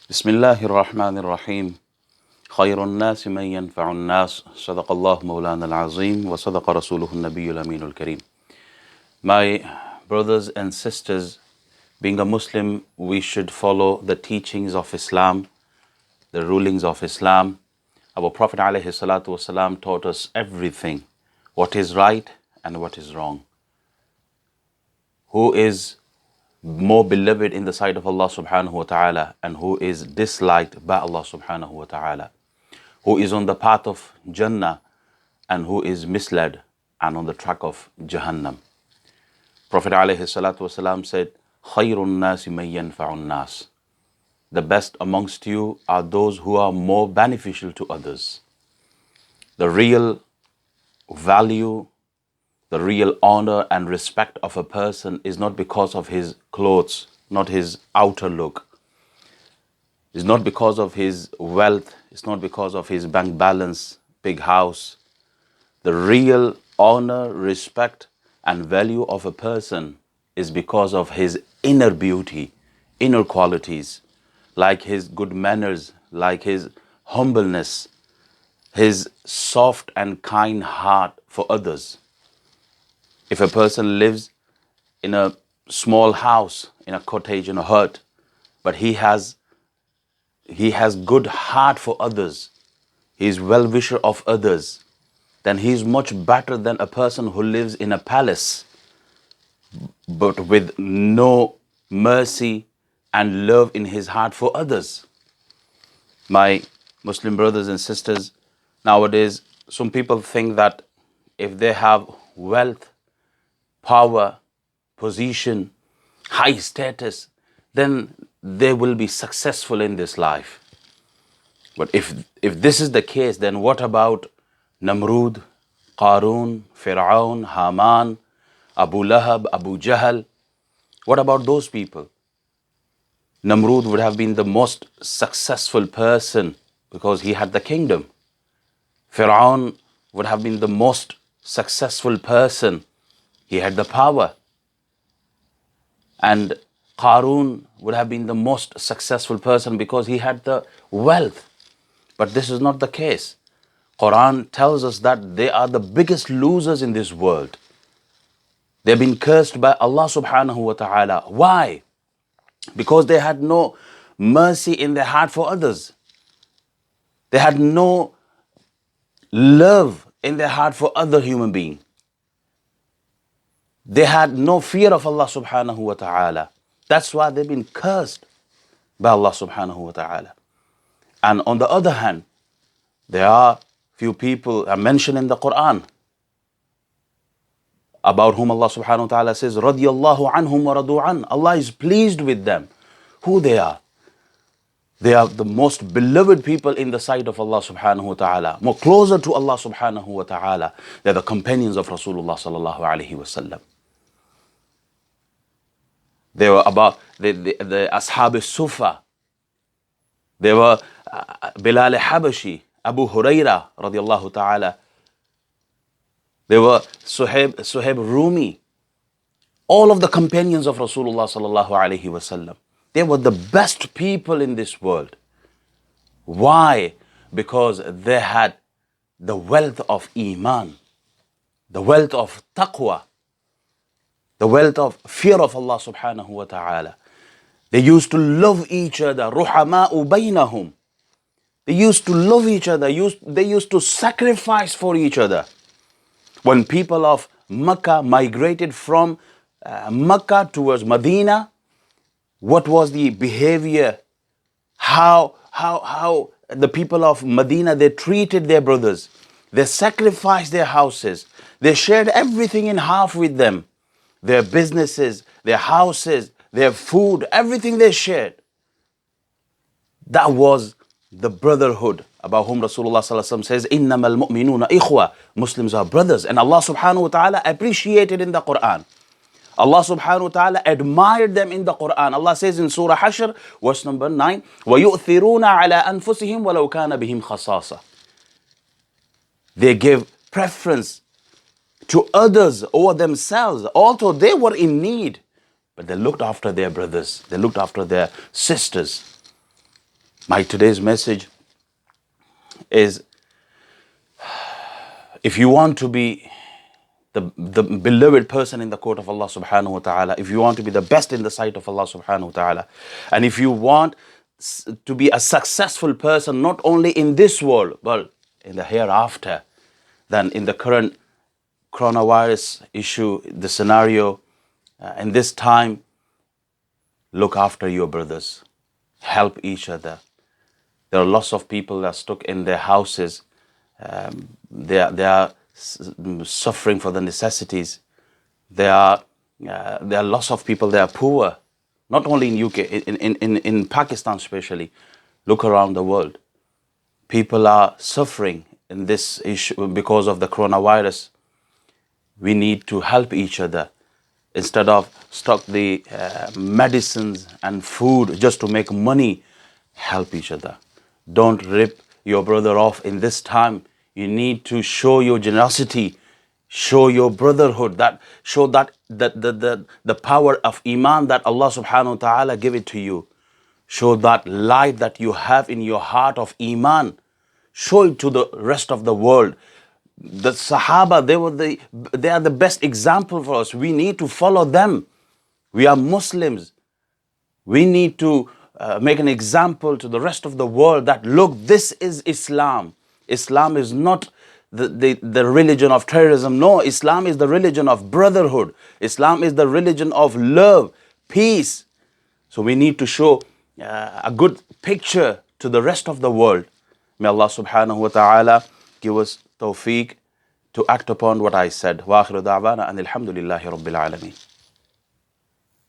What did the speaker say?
بسم الله الرحمن الرحيم خير الناس من ينفع الناس صدق الله مولانا العظيم وصدق رسوله النبي الأمين الكريم. My brothers and sisters, being a Muslim, we should follow the teachings of Islam, the rulings of Islam. Our Prophet ﷺ taught us everything, what is right and what is wrong. Who is more beloved in the sight of Allah subhanahu wa ta'ala and who is disliked by Allah subhanahu wa ta'ala. Who is on the path of Jannah and who is misled and on the track of Jahannam. Prophet ﷺ said, خَيْرُ النَّاسِ مَنْ يَنْفَعُ النَّاسِ. The best amongst you are those who are more beneficial to others. The real value, the real honor and respect of a person is not because of his clothes, not his outer look. It's not because of his wealth. It's not because of his bank balance, big house. The real honor, respect, and value of a person is because of his inner beauty, inner qualities, like his good manners, like his humbleness, his soft and kind heart for others. If a person lives in a small house, in a cottage, in a hut, but he has good heart for others, he is well-wisher of others, then he is much better than a person who lives in a palace, but with no mercy and love in his heart for others. My Muslim brothers and sisters, nowadays, some people think that if they have wealth, power, position, high status, then they will be successful in this life. But if this is the case, then what about Namrud, Qarun, Fir'aun, Haman, Abu Lahab, Abu Jahl? What about those people? Namrud would have been the most successful person because he had the kingdom. Fir'aun would have been the most successful person. He had the power. And Qarun would have been the most successful person because he had the wealth. But this is not the case. Quran tells us that they are the biggest losers in this world. They've been cursed by Allah subhanahu wa ta'ala. Why? Because they had no mercy in their heart for others. They had no love in their heart for other human beings. They had no fear of Allah subhanahu wa ta'ala. That's why they've been cursed by Allah subhanahu wa ta'ala. And on the other hand, there are few people are mentioned in the Quran about whom Allah subhanahu wa ta'ala says, radiyallahu anhum wa radu an. Allah is pleased with them. Who they are? They are the most beloved people in the sight of Allah subhanahu wa ta'ala, more closer to Allah subhanahu wa ta'ala. They're the companions of Rasulullah sallallahu alayhi wa sallam. They were about the Ashab al-Sufa. They were Bilal Habashi, Abu Huraira radiallahu ta'ala. They were Suhaib Rumi. All of the companions of Rasulullah sallallahu alayhi wa sallam. They were the best people in this world. Why? Because they had the wealth of Iman, the wealth of taqwa, the wealth of fear of Allah subhanahu wa ta'ala. They used to love each other. Ruhama'u baynahum. They used to love each other. They used to sacrifice for each other. When people of Makkah migrated from Makkah towards Medina, what was the behavior? How the people of Medina, they treated their brothers. They sacrificed their houses. They shared everything in half with them. Their businesses, their houses, their food, everything they shared. That was the brotherhood about whom Rasulullah ﷺ says, إِنَّمَا الْمُؤْمِنُونَ إِخْوَةً. Muslims are brothers. And Allah subhanahu wa ta'ala appreciated in the Quran. Allah subhanahu wa ta'ala admired them in the Quran. Allah says in Surah Hashr, verse number 9, وَيُؤْثِرُونَ عَلَىٰ أَنفُسِهِمْ وَلَوْ كَانَ بِهِمْ خَصَاصَةً. They gave preference to others over themselves, although they were in need. But they looked after their brothers. They looked after their sisters. My today's message is, if you want to be the beloved person in the court of Allah subhanahu wa ta'ala, if you want to be the best in the sight of Allah subhanahu wa ta'ala, and if you want to be a successful person, not only in this world, but in the hereafter, then in the current coronavirus issue, the scenario, in this time, look after your brothers, help each other. There are lots of people that are stuck in their houses. They are suffering for the necessities. There are lots of people, they are poor, not only in UK, in Pakistan especially. Look around the world. People are suffering in this issue because of the coronavirus. We need to help each other. Instead of stock the medicines and food just to make money, help each other. Don't rip your brother off in this time. You need to show your generosity, show your brotherhood, show that the power of Iman that Allah subhanahu wa ta'ala give it to you. Show that light that you have in your heart of Iman. Show it to the rest of the world. The Sahaba, they are the best example for us. We need to follow them. We are Muslims. We need to make an example to the rest of the world that, look, this is Islam. Islam is not the religion of terrorism. No, Islam is the religion of brotherhood. Islam is the religion of love, peace. So we need to show a good picture to the rest of the world. May Allah subhanahu wa ta'ala give us tawfiq to act upon what I said. Wa akhiru da'wana and alhamdulillahi rabbil alameen.